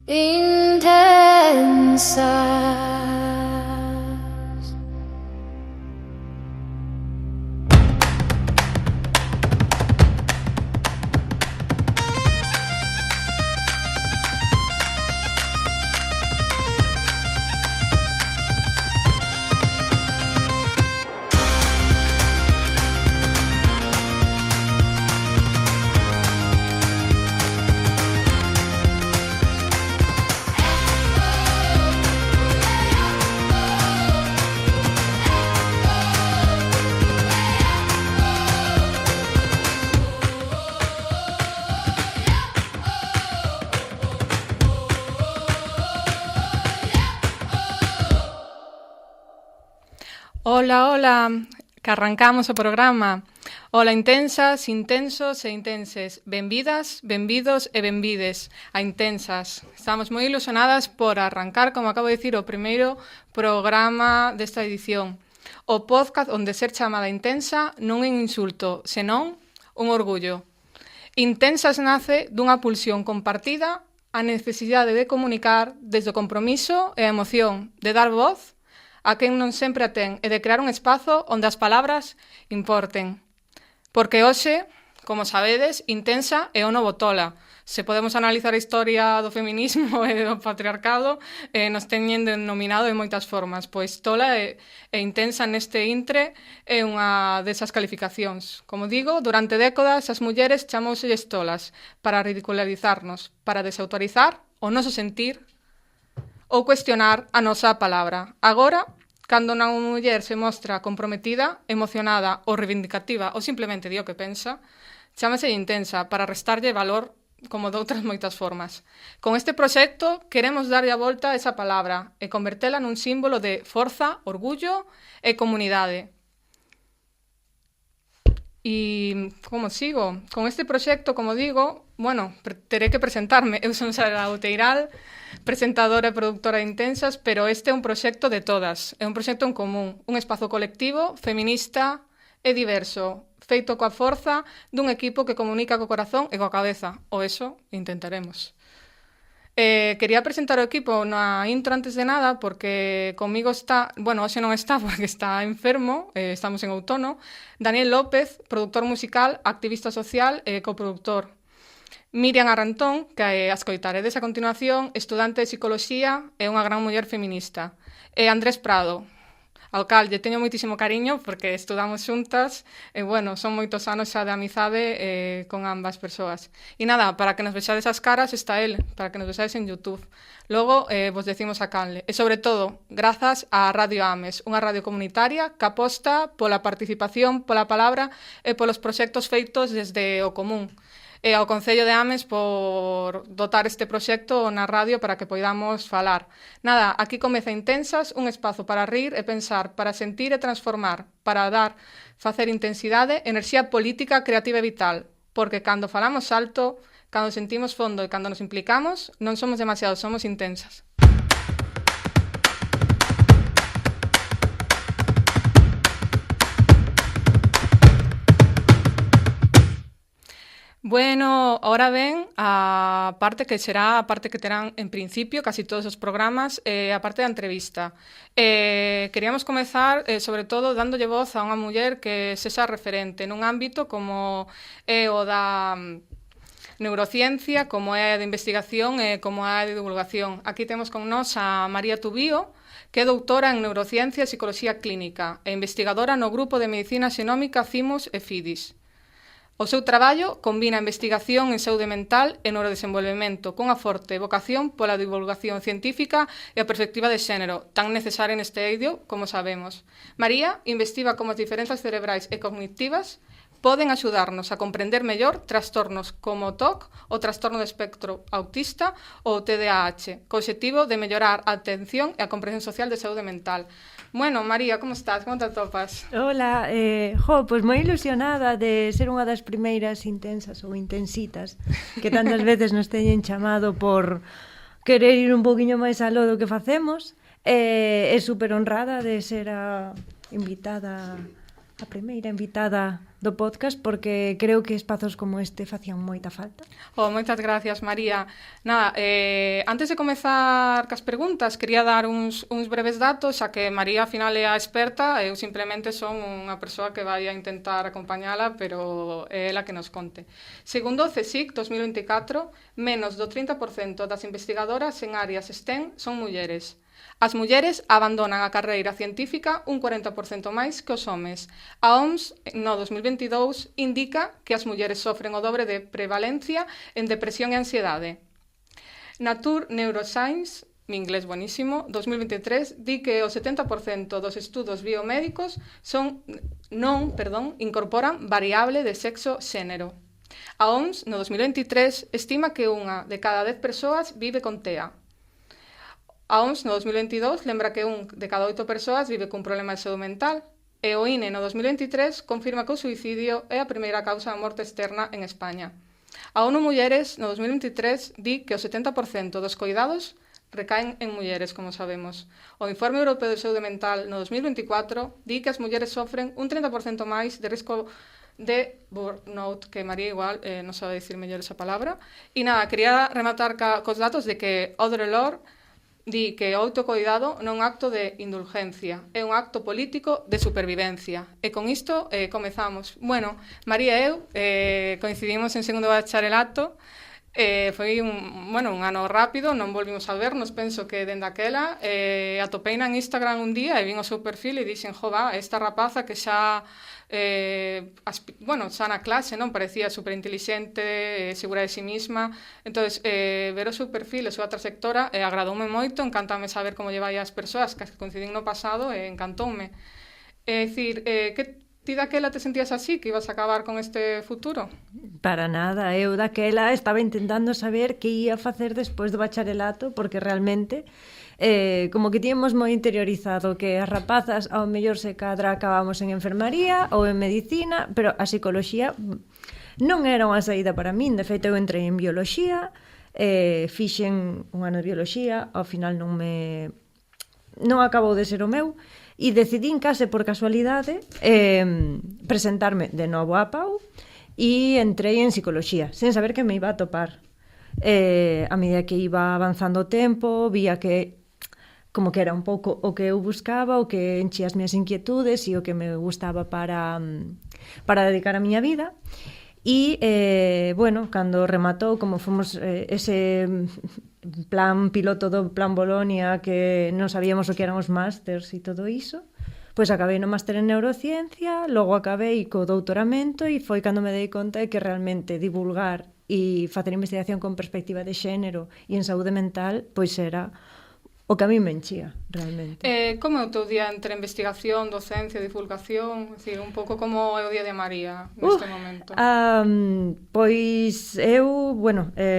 Intensas. Ola, ola, que arrancamos o programa. Ola intensas, intensos e intenses. Benvidas, benvidos e benvides a Intensas. Estamos moi ilusionadas por arrancar, como acabo de dicir, o primeiro programa desta edición. O podcast onde ser chamada intensa non é un insulto, senón un orgullo. Intensas nace dunha pulsión compartida a necesidade de comunicar desde o compromiso e a emoción, de dar voz a quen non sempre a ten e de crear un espazo onde as palabras importen. Porque hoxe, como sabedes, intensa é o novo tola. Se podemos analizar a historia do feminismo e do patriarcado, nos teñen denominado de moitas formas. Pois tola e intensa neste intre é unha desas calificacións. Como digo, durante décadas as mulleres chamouselles tolas para ridicularizarnos, para desautorizar o noso sentir ou cuestionar a nosa palabra. Agora, cando unha muller se mostra comprometida, emocionada ou reivindicativa ou simplemente di o que pensa, chámase intensa para restarlle valor como doutras moitas formas. Con este proxecto queremos darlle a volta a esa palabra e convertela nun símbolo de forza, orgullo e comunidade. E como sigo? Con este proxecto, como digo, terei que presentarme. Eu son Sara Outeiral, presentadora e produtora de Intensas, pero este é un proxecto de todas. É un proxecto en común, un espazo colectivo, feminista e diverso, feito coa forza dun equipo que comunica co corazón e coa cabeza. Ou eso intentaremos. Quería presentar o equipo na intro antes de nada porque comigo está, hoxe non está porque está enfermo, estamos en outono, Daniel López, produtor musical, activista social e coproductor. Miriam Arrantón, que a escoitaredes a continuación, estudante de psicoloxía e unha gran muller feminista. E Andrés Prado, ao cal lle teño moitísimo cariño porque estudamos xuntas e, son moitos anos xa de amizade con ambas persoas. E nada, para que nos vexades as caras está el, para que nos vexades en YouTube. Logo vos decimos a canle. E, sobre todo, grazas á Radio Ames, unha radio comunitaria que aposta pola participación, pola palabra e polos proxectos feitos desde o común. E ao Concello de Ames por dotar este proxecto na radio para que poidamos falar. Nada, aquí comeza Intensas, un espazo para rir e pensar, para sentir e transformar, para facer intensidade, enerxía política, creativa e vital. Porque cando falamos alto, cando sentimos fondo e cando nos implicamos, non somos demasiados, somos intensas. Ahora ven a parte que será a parte que terán en principio casi todos os programas, a parte da entrevista. Queríamos comezar, sobre todo, dándolle voz a unha muller que sexa referente nun ámbito como é o da neurociencia, como é a de investigación e como é a de divulgación. Aquí temos con nós a María Tubío, que é doutora en neurociencia e psicoloxía clínica e investigadora no grupo de medicina xenómica CIMUS e FIDIS. O seu traballo combina a investigación en saúde mental e neurodesenvolvemento cunha forte vocación pola divulgación científica e a perspectiva de xénero, tan necesaria neste eido como sabemos. María investiga como as diferenzas cerebrais e cognitivas poden axudarnos a comprender mellor trastornos como o TOC, o trastorno do espectro autista ou o TDAH, co obxectivo de mellorar a atención e a comprensión social de saúde mental. María, como estás? Como te atopas? Hola, pois moi ilusionada de ser unha das primeiras intensas ou intensitas que tantas veces nos teñen chamado por querer ir un poquinho máis aló do que facemos. É super honrada de ser a primeira invitada do podcast, porque creo que espazos como este facían moita falta. Moitas gracias, María. Nada, antes de comezar cas preguntas, quería dar uns breves datos, xa que María, ao final, é a experta, eu simplemente son unha persoa que vai a intentar acompañala, pero é ela que nos conte. Segundo o CSIC 2024, menos do 30% das investigadoras en áreas STEM son mulleres. As mulleres abandonan a carreira científica un 40% máis que os homes. A OMS, no 2022, indica que as mulleres sofren o dobre de prevalencia en depresión e ansiedade. Nature Neuroscience, mi inglés buenísimo, 2023, di que o 70% dos estudos biomédicos incorporan variable de sexo-xénero. A OMS, no 2023, estima que unha de cada 10 persoas vive con TEA. A OMS, no 2022, lembra que un de cada 8 persoas vive cun problema de saúde mental, e o INE, no 2023, confirma que o suicidio é a primeira causa de morte externa en España. A ONU Mulleres, no 2023, di que o 70% dos coidados recaen en mulleres, como sabemos. O Informe Europeo de Saúde Mental, no 2024, di que as mulleres sofren un 30% máis de risco de burnout, que María igual non sabe dicir mellor esa palabra. E nada, quería rematar cos datos de que Audre Lorde di que o autocoidado non é un acto de indulgencia, é un acto político de supervivencia. E con isto comezamos. Bueno, María e eu coincidimos en segundo bacharelato, foi un ano rápido, non volvimos a vernos, penso que dende aquela, atopeina en Instagram un día e vin o seu perfil e dixen, esta rapaza que xa xa na clase, non, parecía superintelixente, segura de si mesma. Entonces, ver o seu perfil, a súa trayectoria, agradoume moito, encantame saber como lle vai as persoas que coincidín no pasado, encantoume. É dicir, que ti daquela te sentías así, que ibas a acabar con este futuro? Para nada, eu daquela estaba intentando saber que ia facer despois do bacharelato, porque realmente como que tíamos moi interiorizado que as rapazas ao mellor se cadra acabamos en enfermaría ou en medicina, pero a psicoloxía non era unha saída para min. De feito, eu entrei en bioloxía, fixen un ano de bioloxía, ao final non acabou de ser o meu, e decidín case por casualidade presentarme de novo á PAU e entrei en psicoloxía, sen saber que me iba a topar. A medida que iba avanzando o tempo, vía que como que era un pouco o que eu buscaba, o que enchía as miñas inquietudes e o que me gustaba para dedicar a miña vida. E, cando rematou, como fomos ese plan piloto do Plan Bolonia, que non sabíamos o que eran os másters e todo iso, pois acabei no máster en neurociencia, logo acabei co doutoramento e foi cando me dei conta de que realmente divulgar e facer investigación con perspectiva de xénero e en saúde mental, pois era o que a mí me enchía, realmente. Como é o teu día entre investigación, docencia, divulgación? É dicir, un pouco como é o día de María neste momento. Pois eu,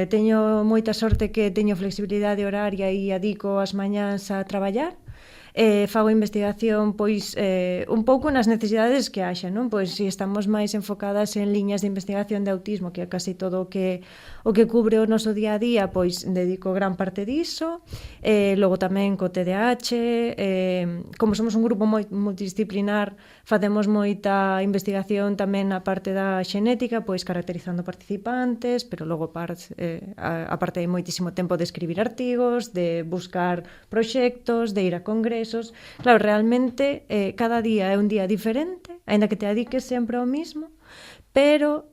teño moita sorte que teño flexibilidade horaria e adico as mañás a traballar. Fago investigación pois un pouco nas necesidades que haxa, non? Pois se estamos máis enfocadas en liñas de investigación de autismo, que é casi todo o que cubre o noso día a día, pois dedico gran parte diso. Logo tamén co TDAH, como somos un grupo moi multidisciplinar, facemos moita investigación tamén na parte da xenética, pois caracterizando participantes, pero logo aparte hai moitísimo tempo de escribir artigos, de buscar proxectos, de ir a congresos. Claro, realmente cada día é un día diferente, aínda que te dediques sempre ao mismo, pero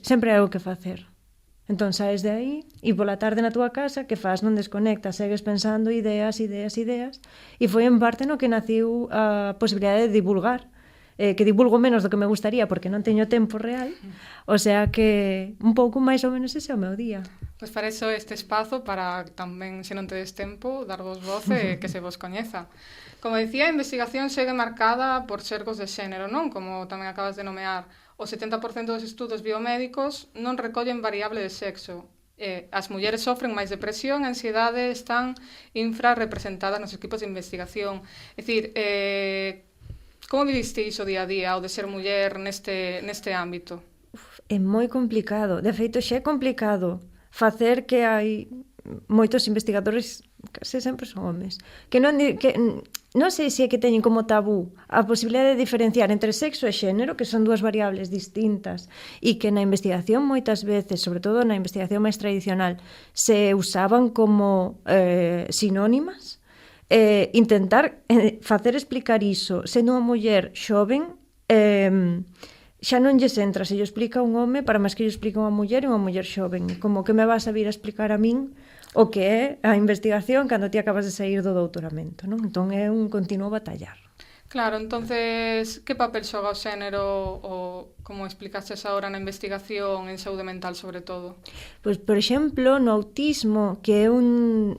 sempre hai algo que facer. Entón, saes de aí e pola tarde na túa casa, que faz? Non desconectas, segues pensando ideas, e foi en parte no que naciu a posibilidade de divulgar, que divulgo menos do que me gustaría porque non teño tempo real, o sea que un pouco máis ou menos ese é o meu día. Pois para iso este espazo, para tamén, se non tedes tempo, darvos voz e que se vos coñeza. Como dicía, a investigación segue marcada por sesgos de xénero, non? Como tamén acabas de nomear, o 70% dos estudos biomédicos non recollen variable de sexo. As mulleres sofren máis depresión e ansiedade, están infrarrepresentadas nos equipos de investigación. É dicir, como viviste iso día a día, o de ser muller neste ámbito? É moi complicado. De feito, xa é complicado facer que hai moitos investigadores case sempre son homes, que non sei se é que teñen como tabú a posibilidade de diferenciar entre sexo e xénero, que son dúas variables distintas, e que na investigación moitas veces, sobre todo na investigación máis tradicional, se usaban como sinónimas. Intentar facer explicar iso sendo unha muller xoven, xa non lles entra se yo explica un home para máis que yo explique unha muller e unha muller xoven, como que me vas a vir a explicar a min o que é a investigación cando ti acabas de sair do doutoramento, non? Entón é un continuo batallar. Claro, entonces, que papel xoga o xénero ou como explicaches agora na investigación en saúde mental sobre todo? Pois, por exemplo, no autismo, que é un...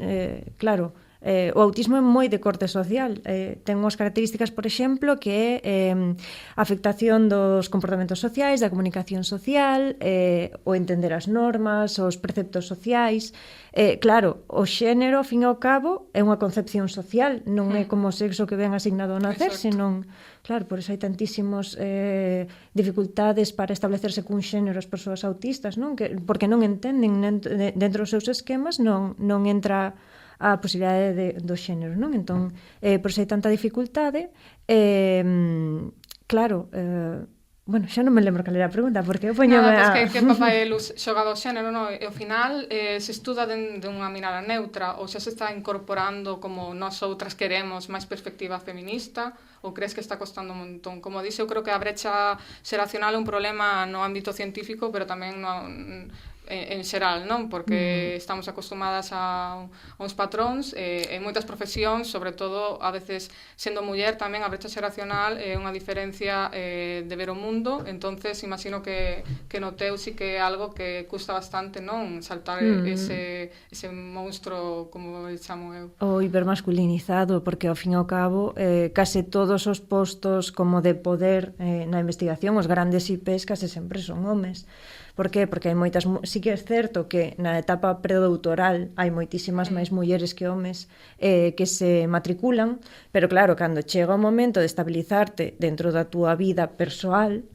claro, o autismo é moi de corte social. Ten unhas características, por exemplo, que é a afectación dos comportamentos sociais, da comunicación social, o entender as normas, os preceptos sociais. Claro, o xénero, ao fin e ao cabo, é unha concepción social, non é como o sexo que ven asignado ao nacer, senón... Claro, por iso hai tantísimos dificultades para establecerse cun xénero as persoas autistas, non? Porque non entenden, dentro dos seus esquemas non entra a posibilidade do xénero, non? Entón, por iso hai tanta dificultade, claro, bueno, xa non me lembro cal era a pregunta, porque eu poño... Que papel xoga do xénero, non? E ao final se estuda de unha mirada neutra ou xa se está incorporando como nós outras queremos máis perspectiva feminista ou crees que está costando un montón? Como dixe, eu creo que a brecha xeracional é un problema no ámbito científico, pero tamén en xeral, non? Porque estamos acostumadas a uns patróns en moitas profesións, sobre todo a veces sendo muller tamén a brecha xeracional é unha diferencia de ver o mundo, entonces imagino que no teu sí que é algo que custa bastante, non? Saltar ese monstro, como le chamo eu. O hipermasculinizado, porque ao fin e ao cabo case todos os postos como de poder na investigación, os grandes IPs case sempre son homes. Por qué? Porque hai moitas... Sí que é certo que na etapa predoutoral hai moitísimas máis mulleres que homes que se matriculan, pero claro, cando chega o momento de estabilizarte dentro da túa vida persoal,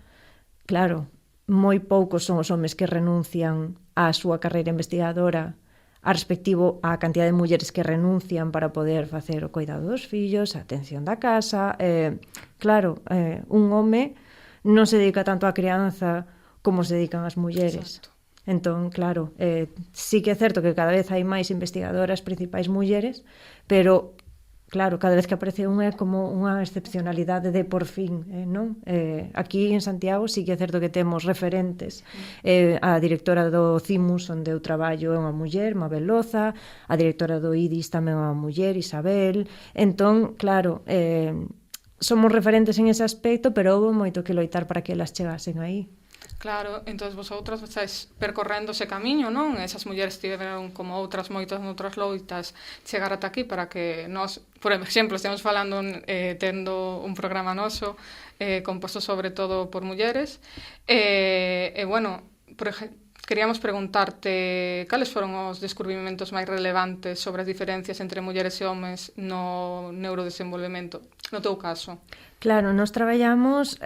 claro, moi poucos son os homes que renuncian á súa carreira investigadora a respectivo á cantidad de mulleres que renuncian para poder facer o cuidado dos fillos, a atención da casa. Claro, un home non se dedica tanto á crianza como se dedican as mulleres. Exacto. Entón, claro, sí que é certo que cada vez hai máis investigadoras principais mulleres, pero, claro, cada vez que aparece unha é como unha excepcionalidade de por fin, non? Aquí en Santiago sí que é certo que temos referentes. A directora do CIMUS, onde eu traballo, é unha muller, Mabel Loza, a directora do IDIS tamén é unha muller, Isabel. Entón, claro, somos referentes en ese aspecto, pero houve moito que loitar para que elas chegasen aí. Claro, entón vosotras estáis percorrendo ese camiño, non? Esas mulleres tiveron como outras moitas noutras loitas chegar ata aquí para que nós, por exemplo, estamos falando tendo un programa noso composto sobre todo por mulleres bueno, queríamos preguntarte cales foron os descubrimentos máis relevantes sobre as diferencias entre mulleres e homes no neurodesenvolvemento, no teu caso. Claro, nos traballamos,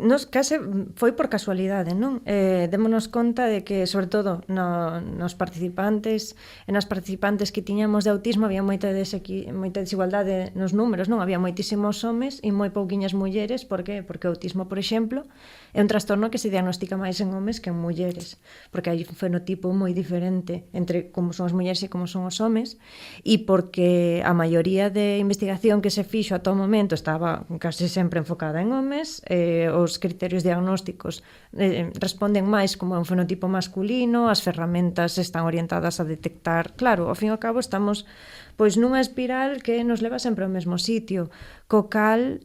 nos case foi por casualidade, non? Démonos conta de que, sobre todo, nos participantes e nas participantes que tiñamos de autismo había moita desigualdade nos números, non? Había moitísimos homes e moi pouquiñas mulleres, por qué? Porque o autismo, por exemplo, é un trastorno que se diagnostica máis en homes que en mulleres, porque hai un fenotipo moi diferente entre como son as mulleres e como son os homes, e porque a maioría de investigación que se fixo ata o momento estaba case sempre enfocada en homes, os criterios diagnósticos responden máis como un fenotipo masculino, as ferramentas están orientadas a detectar, claro, ao fin e ao cabo estamos pois nunha espiral que nos leva sempre ao mesmo sitio, co cal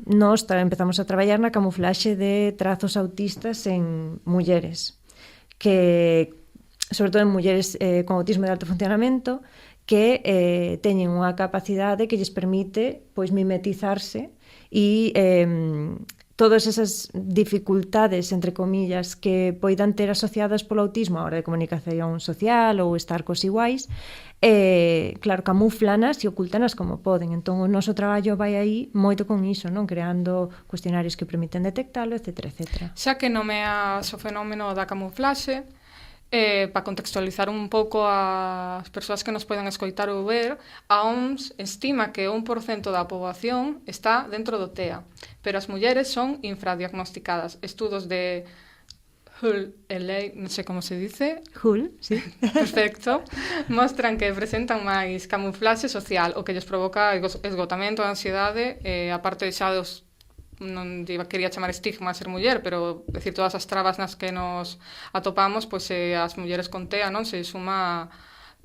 nós empezamos a traballar na camuflaxe de trazos autistas en mulleres, que sobre todo en mulleres con autismo de alto funcionamento, que teñen unha capacidade que lles permite pois mimetizarse e todas esas dificultades, entre comillas, que poidan ter asociadas polo autismo a hora de comunicación social ou estar cos iguais, claro, camúflanas e ocultanas como poden. Entón, o noso traballo vai aí moito con iso, non? Creando cuestionarios que permiten detectalo, etc. Xa que nomeas o fenómeno da camuflaxe, Para contextualizar un pouco as persoas que nos poden escoitar ou ver, a OMS estima que 1% da poboación está dentro do TEA, pero as mulleres son infradiagnosticadas. Estudos de Hull e Ley, non sei como se dice. Hull, sí. Perfecto. Mostran que presentan máis camuflaxe social, o que lles provoca esgotamento, ansiedade, aparte xa dos non quería chamar estigma a ser muller, pero decir todas as trabas nas que nos atopamos, pois as mulleres con TEA, non se suma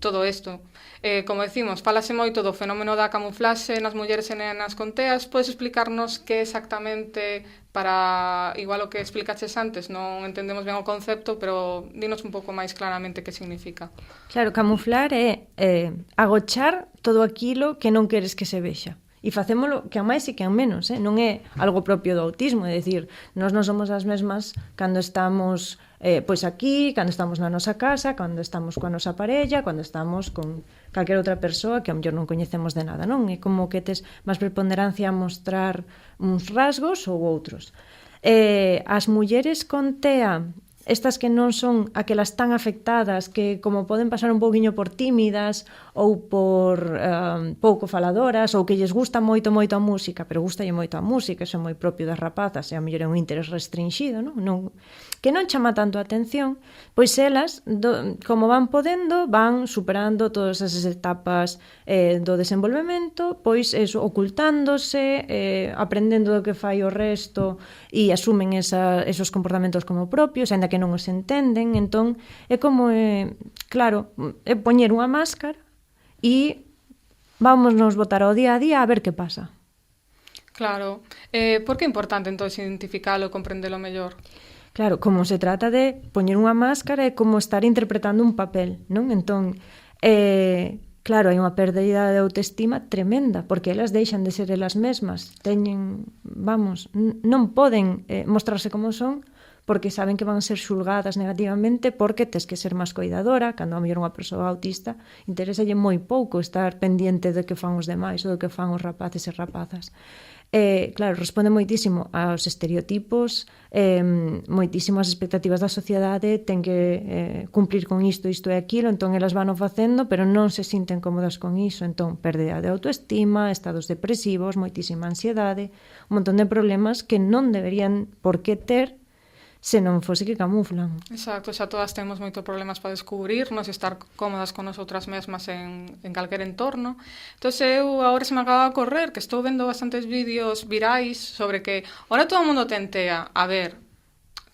todo isto. Como decimos, falase moito do fenómeno da camuflaxe nas mulleres e nenas con TEAs. Podes explicarnos que exactamente, para igual o que explicaches antes, non entendemos ben o concepto, pero dinos un pouco máis claramente que significa. Claro, camuflar é agochar todo aquilo que non queres que se vexa. E facémolo que a máis e que a menos, non é algo propio do autismo, é dicir, nós non somos as mesmas cando estamos pois aquí, cando estamos na nosa casa, cando estamos coa nosa parella, cando estamos con calquera outra persoa que a mellor non coñecemos de nada, non? É como que tes máis preponderancia a mostrar uns rasgos ou outros. As mulleres con TEA, estas que non son aquelas tan afectadas, que como poden pasar un pouquiño por tímidas ou por pouco faladoras, ou que lles gusta moito a música, pero gustalle moito a música, iso é moi propio das rapazas, e a mellor é un interés restringido, non? Que non chama tanto a atención, pois elas, como van podendo, van superando todas esas etapas do desenvolvemento, pois eso, ocultándose, aprendendo do que fai o resto, e asumen esos comportamentos como propios, ainda que non os entenden. Entón é como, claro, é poñer unha máscara e vamos nos botar ao día a día a ver que pasa. Claro. Por que é importante entón identificalo e comprendelo mellor? Claro, como se trata de poñer unha máscara é como estar interpretando un papel, non? Entón, claro, hai unha pérdida de autoestima tremenda, porque elas deixan de ser elas mesmas, non poden mostrarse como son, porque saben que van a ser xulgadas negativamente, porque tes que ser máis cuidadora. Cando a mellor unha persoa autista interésalle moi pouco estar pendiente do que fan os demais ou do que fan os rapaces e rapazas. Claro, responde moitísimo aos estereotipos, moitísimo ás expectativas da sociedade, ten que cumplir con isto e aquilo, entón elas van o facendo, pero non se sinten cómodas con iso, entón pérdida de autoestima, estados depresivos, moitísima ansiedade, un montón de problemas que non deberían por que ter se non fose que camuflan. Exacto, xa todas temos moitos problemas para descubrirnos e estar cómodas con nosotras mesmas en calquer entorno. Entón, eu agora se me acaba de correr que estou vendo bastantes vídeos virais sobre que ahora todo o mundo ten TEA. A ver,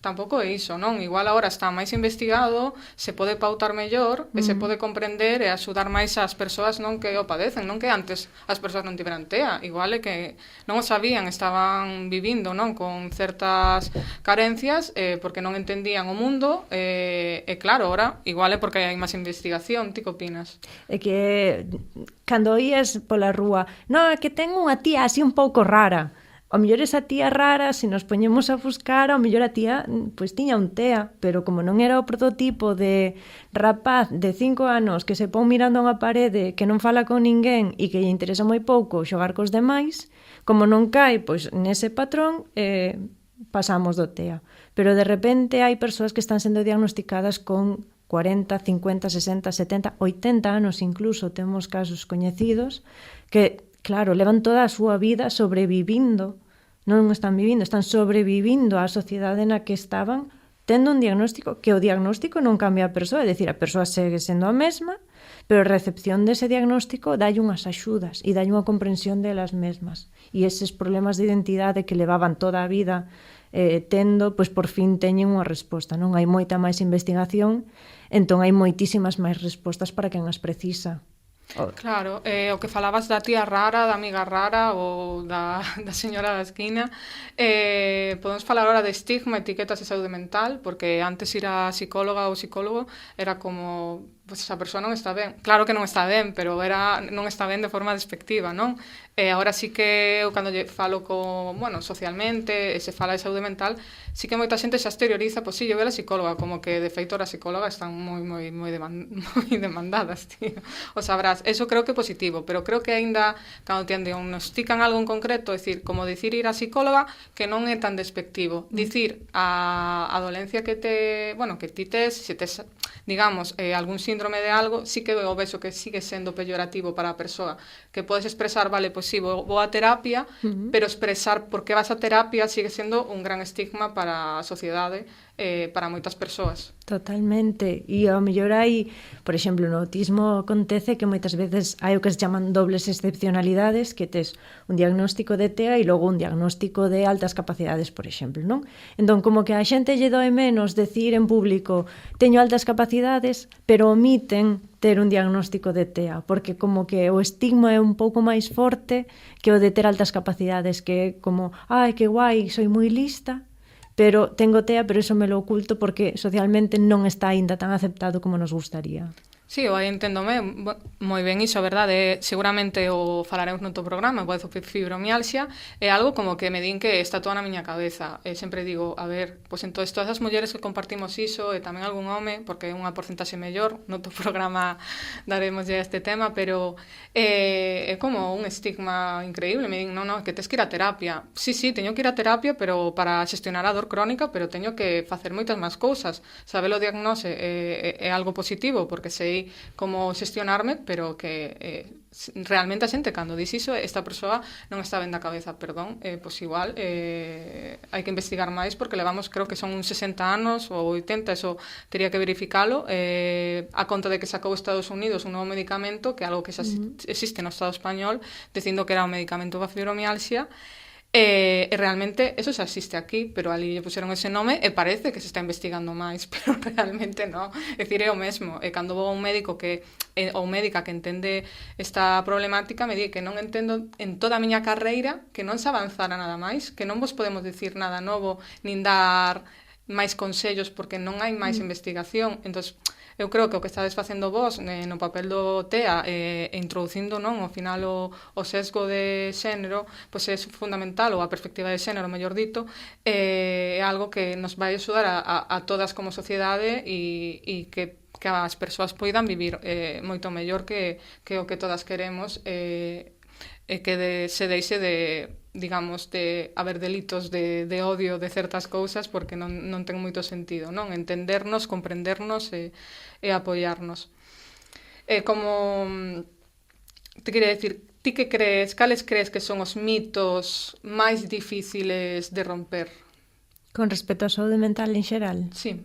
tampouco é iso, non? Igual agora está máis investigado, se pode pautar mellor e se pode comprender e axudar máis as persoas non que o padecen, non que antes as persoas non tiveran TEA. Igual é que non o sabían, estaban vivindo non con certas carencias porque non entendían o mundo e claro, ahora igual é porque hai máis investigación. Ti que opinas? É que cando oías pola rúa, non, é que ten unha tía así un pouco rara. Ao mellor esa tía rara, se nos poñemos a buscar, ao mellor a tía pois tiña un TEA, pero como non era o prototipo de rapaz de 5 anos que se pon mirando a unha parede, que non fala con ninguén e que lle interesa moi pouco xogar cos demais, como non cae pois nese patrón, pasamos do TEA. Pero de repente hai persoas que están sendo diagnosticadas con 40, 50, 60, 70, 80 anos incluso, temos casos coñecidos que claro, levan toda a súa vida sobrevivindo, non están vivindo, están sobrevivindo á sociedade na que estaban, tendo un diagnóstico, que o diagnóstico non cambia a persoa, é dicir, a persoa segue sendo a mesma, pero a recepción dese diagnóstico dalle unhas axudas e dalle unha comprensión delas mesmas. E eses problemas de identidade que levaban toda a vida tendo, pois por fin teñen unha resposta, non? Hai moita máis investigación, entón hai moitísimas máis respostas para quen as precisa. Claro, o que falabas da tía rara, da amiga rara ou da señora da esquina, podemos falar agora de estigma, etiquetas e saúde mental, porque antes ir a psicóloga ou psicólogo era como, pues esa persoa non está ben. Claro que non está ben, pero non está ben de forma despectiva, non? Agora sí que eu cando falo socialmente, se fala de saúde mental, sí que moita xente xa exterioriza, pois sí, eu era psicóloga, como que de feito as psicólogas están moi demandadas, tío. O sabrás, eso creo que é positivo, pero creo que aínda cando te diagnostican algo en concreto, é dicir, como dicir ir a psicóloga, que non é tan despectivo. Dicir a dolencia que ti tes, se tes digamos, algún síndrome de algo, sí que o vexo que sigue sendo peyorativo para a persoa, que podes expresar, vale, pois sí, vou a terapia, pero expresar por que vas a terapia sigue sendo un gran estigma para a sociedade, para moitas persoas. Totalmente. E ao mellor hai, por exemplo, no autismo acontece que moitas veces hai o que se chaman dobles excepcionalidades, que tes un diagnóstico de TEA e logo un diagnóstico de altas capacidades, por exemplo, non? Entón, como que a xente lle doe menos decir en público teño altas capacidades, pero omiten ter un diagnóstico de TEA, porque como que o estigma é un pouco máis forte que o de ter altas capacidades, que é como, ai, que guai, soy moi lista, pero tengo TEA, pero eso me lo oculto porque socialmente non está aínda tan aceptado como nos gustaría. Sí, eu aí enténdome moi ben iso, a verdade, seguramente o falaremos no teu programa, pois fibromialgia, é algo como que me din que está toda na miña cabeza, e sempre digo, a ver, pois entonces todas as mulleres que compartimos iso, e tamén algún home, porque é unha porcentaxe mellor, no teu programa daremos ya este tema, pero é como un estigma increíble, me din, non, que tes que ir a terapia. Sí, teño que ir a terapia, pero para xestionar a dor crónica, pero teño que facer moitas máis cousas. Saber o diagnose é algo positivo, porque sei como xestionarme, pero que realmente a xente cando dis iso, esta persoa non está ben da cabeza, perdón, pois igual hai que investigar máis porque levamos, creo que son uns 60 anos ou 80, eso teria que verificalo, a conta de que sacou Estados Unidos un novo medicamento, que é algo que xa existe no Estado español, dicindo que era un medicamento para fibromialgia. E realmente eso xa existe aquí, pero ali lle puseron ese nome e parece que se está investigando máis, pero realmente non. É dicir, é o mesmo. E cando vou a un médico ou médica que entende esta problemática, me di que non entendo en toda a miña carreira que non se avanzara nada máis, que non vos podemos dicir nada novo, nin dar máis consellos porque non hai máis investigación. Entón, eu creo que o que estades facendo vos no papel do TEA introducindo, non, ao final o sesgo de xénero, pois é fundamental, ou a perspectiva de xénero, mellor dito, é algo que nos vai axudar a todas como sociedade e que as persoas poidan vivir moito mellor que o que todas queremos, e que se deixe de, digamos, de haber delitos de odio de certas cousas, porque non ten moito sentido, non? Entendernos, comprendernos e apoiarnos. Como te queria decir, ti que crees, cales crees que son os mitos máis difíciles de romper? Con respecto á saúde mental en xeral? Sí.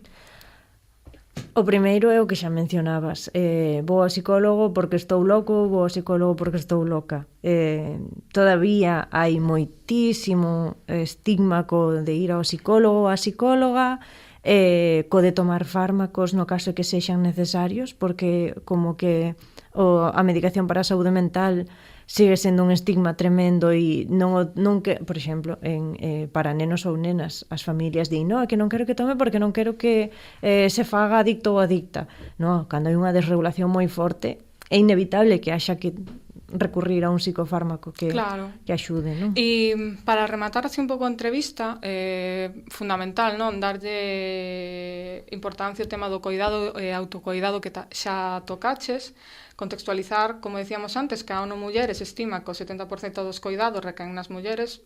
O primeiro é o que xa mencionabas. Vou ao psicólogo porque estou loco, vou ao psicólogo porque estou loca. Todavía hai moitísimo estigma co de ir ao psicólogo ou á psicóloga, co de tomar fármacos no caso que sexan necesarios, porque como que a medicación para a saúde mental sigue sendo un estigma tremendo e non que, por exemplo, para nenos ou nenas, as familias din, no, é que non quero que tome porque non quero que se faga adicto ou adicta. No, cando hai unha desregulación moi forte, é inevitable que haxa que recurrir a un psicofármaco que axude, non? E para rematar así un pouco a entrevista, fundamental, non, darlle importancia ao tema do coidado e autocoidado que xa tocaches, contextualizar, como decíamos antes, que a ONU Mulleres estima que o 70% dos coidados recaen nas mulleres,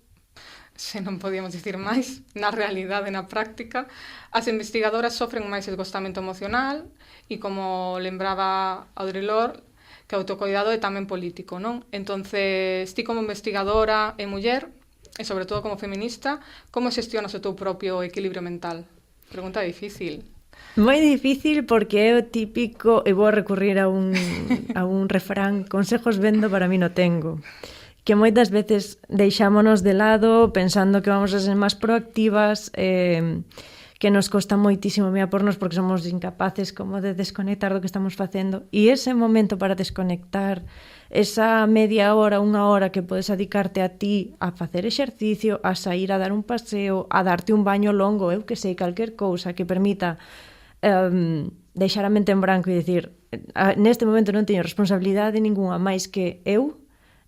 se non podíamos dicir máis, na realidade, na práctica. As investigadoras sofren máis esgostamento emocional e, como lembraba Audre Lorde, que o autocoidado é tamén político, non? Entonces, ti como investigadora e muller, e sobre todo como feminista, como xestionas o teu propio equilibrio mental? Pregunta difícil. Moi difícil porque é o típico, e vou a recurrir a un refrán, consejos vendo para mí no tengo, que moitas veces deixámonos de lado pensando que vamos a ser máis proactivas, que nos costa moitísimo pornos porque somos incapaces como de desconectar do que estamos facendo, e ese momento para desconectar, esa media hora, unha hora que podes dedicarte a ti, a facer exercicio, a sair a dar un paseo, a darte un baño longo, eu que sei, calquer cousa que permita deixar a mente en branco e dicir, neste momento non teño responsabilidade ninguna máis que eu,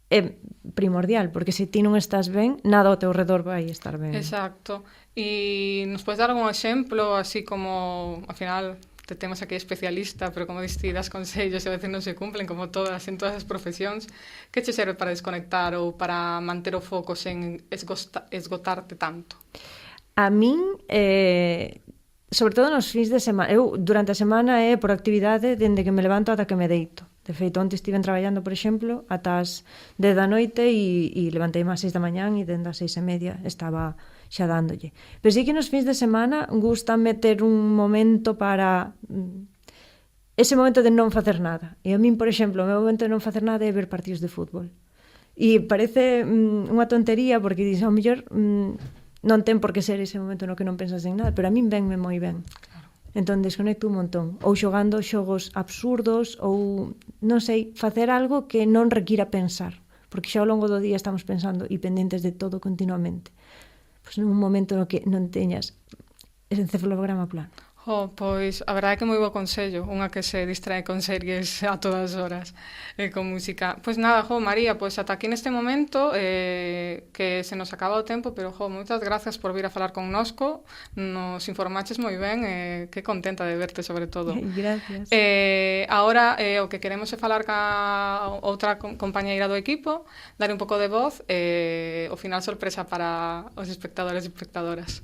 é primordial, porque se ti non estás ben, nada ao teu redor vai estar ben. Exacto. E nos podes dar algún exemplo, así como, ao final, te temos aquí especialista, pero como diste, das consellos e a veces non se cumplen, como todas, en todas as profesións, que che serve para desconectar ou para manter o foco sen esgotarte tanto? A min, sobre todo nos fins de semana. Eu, durante a semana, é por actividade dende que me levanto ata que me deito. De feito, onte estiven traballando, por exemplo, ata as 10 da noite e levantei ás 6 da mañán e dende as 6:30 estaba xa dándolle. Pero sí que nos fins de semana gustame ter un momento para ese momento de non facer nada. E a min, por exemplo, o meu momento de non facer nada é ver partidos de fútbol. E parece unha tontería porque dices, ao mellor non ten por que ser ese momento no que non pensas en nada, pero a min venme moi ben. Claro. Entón desconecto un montón. Ou xogando xogos absurdos, ou, non sei, facer algo que non requira pensar. Porque xa ao longo do día estamos pensando e pendentes de todo continuamente. Pois nun momento no que non teñas ese encefalograma plano. Pois a verdade é que moi bo consello, unha que se distrae con series a todas horas con música. Pois nada, María, pois ata aquí neste momento que se nos acaba o tempo, pero moitas gracias por vir a falar connosco, nos informaches moi ben, que contenta de verte sobre todo. Gracias. Agora o que queremos é falar ca outra compañeira do equipo, dar un pouco de voz, o final sorpresa para os espectadores e espectadoras.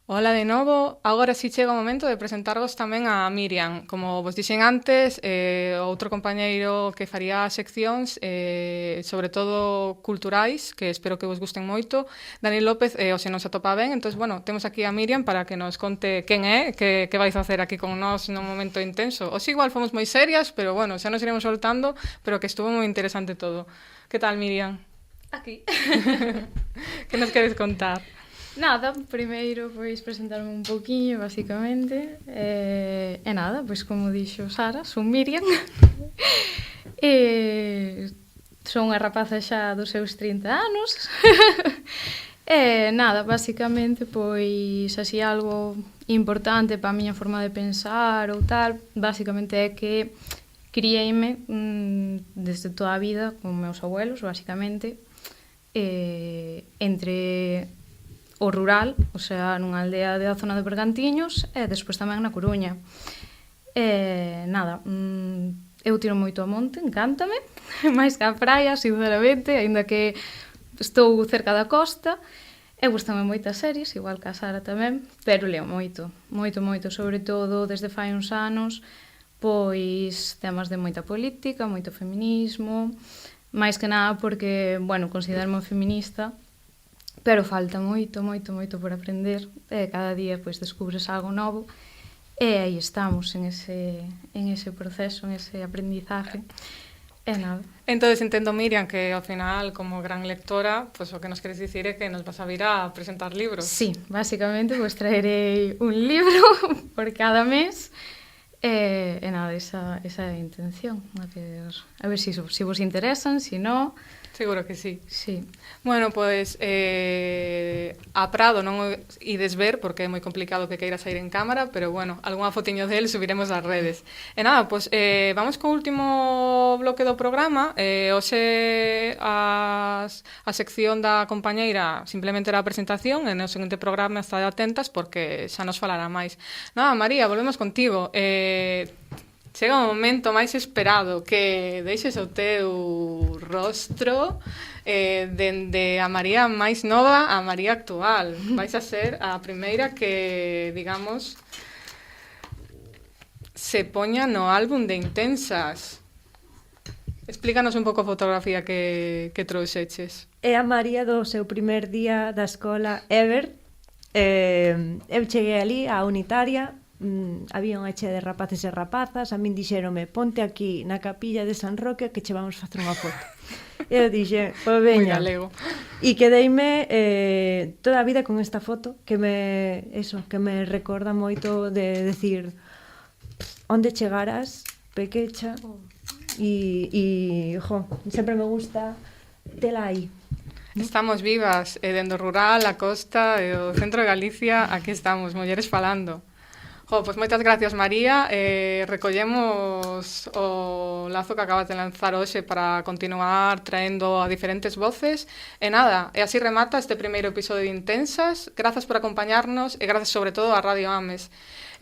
Hola de novo, agora si chega o momento de presentarvos tamén a Miriam. Como vos dixen antes, outro compañeiro que faría seccións, sobre todo culturais, que espero que vos gusten moito. Daniel López, o se non se atopa ben, entón, temos aquí a Miriam para que nos conte quen é, que vais facer aquí con nós nun momento intenso. Os igual fomos moi serias, pero xa nos iremos soltando, pero que estuvo moi interesante todo. Que tal, Miriam? Aquí. Que nos queres contar? Nada, primeiro pois presentarme un pouquiño, basicamente. E nada, pois como dixo Sara, son Miriam. Son unha rapaza xa dos seus 30 anos. E nada, basicamente, pois así algo importante para a miña forma de pensar ou tal, basicamente é que criei-me desde toda a vida con meus abuelos, basicamente, entre o rural, o sea, nunha aldea da zona de Bergantiños e despois tamén na Coruña. Nada, eu tiro moito a monte, encántame, máis que a praia, sinceramente, aínda que estou cerca da costa, e gustame moitas series, igual que a Sara tamén, pero leo moito, sobre todo desde fai uns anos, pois temas de moita política, moito feminismo, máis que nada porque, considero-me feminista, pero falta moito por aprender, e cada día pois descubres algo novo, e aí estamos en ese proceso, en ese aprendizaje, e nada. Entón, entendo, Miriam, que ao final, como gran lectora, pois o que nos queres dicir é que nos vas a vir a presentar libros. Sí, basicamente, pois traerei un libro por cada mes, e nada, esa é a intención, a ver se vos interesan, se non. Seguro que sí. Sí. Bueno, pois a Prado non o ides ver porque é moi complicado que queira sair en cámara, pero algunha fotiño del subiremos ás redes. E nada, pois vamos co último bloque do programa. Hoxe a sección da compañeira simplemente era a presentación, e no seguinte programa estade atentas porque xa nos falará máis. Nada, María, volvemos contigo. Chega o momento máis esperado, que deixes o teu rostro dende a María máis nova a María actual. Vais a ser a primeira que, digamos, se poña no álbum de Intensas. Explícanos un pouco a fotografía que trouxeches. É a María do seu primer día da escola ever. Eu cheguei ali á unitaria, había unha chea de rapaces e rapazas, a min dixéronme, ponte aquí na capilla de San Roque que che vamos facer unha foto. E eu dixe, pois veña. E quedeime toda a vida con esta foto que me recorda moito de decir onde chegarás, pequecha, e sempre me gusta tela aí. Estamos vivas, dende o rural, a costa, o centro de Galicia, aquí estamos, mulleres falando. Pois moitas gracias, María. Recollemos o lazo que acabas de lanzar hoxe para continuar traendo a diferentes voces. E nada, e así remata este primeiro episodio de Intensas. Grazas por acompañarnos e grazas sobre todo a Radio Ames.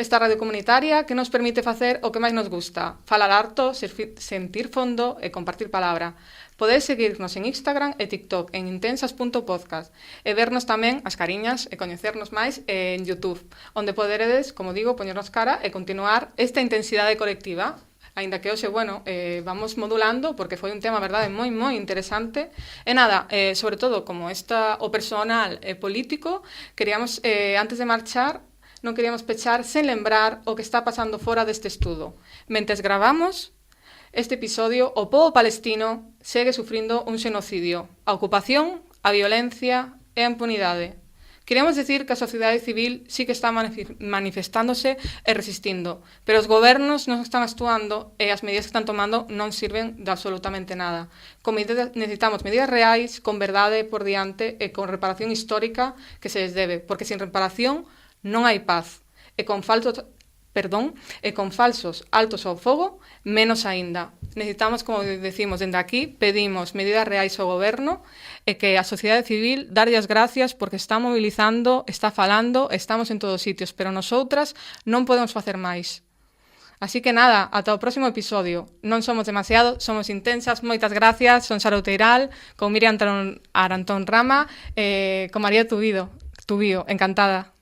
Esta radio comunitaria que nos permite facer o que máis nos gusta, falar harto, sentir fondo e compartir palabra. Podedes seguirnos en Instagram e TikTok en intensas.podcast e vernos tamén as cariñas e coñecernos máis en YouTube, onde poderedes, como digo, poñernos cara e continuar esta intensidade colectiva. Aínda que hoxe, bueno, vamos modulando porque foi un tema, verdade, moi interesante. E nada, sobre todo, como o personal e político, queríamos, antes de marchar, non queríamos pechar sen lembrar o que está pasando fora deste estudo. Mentes gravamos este episodio, o pobo palestino segue sufrindo un xenocidio, a ocupación, a violencia e a impunidade. Queremos decir que a sociedade civil sí que está manifestándose e resistindo, pero os gobernos non están actuando e as medidas que están tomando non sirven de absolutamente nada. Necesitamos medidas reais, con verdade por diante e con reparación histórica que se les debe, porque sin reparación non hai paz, e con falsos altos ao fogo, menos aínda. Necesitamos, como decimos dende aquí, pedimos medidas reais ao goberno e que a sociedade civil darlle as gracias porque está mobilizando, está falando, estamos en todos os sitios, pero nosoutras non podemos facer máis. Así que nada, ata o próximo episodio. Non somos demasiado, somos intensas. Moitas gracias, son Sara Outeiral, con Miriam Arantón Rama, con María Tubío, encantada.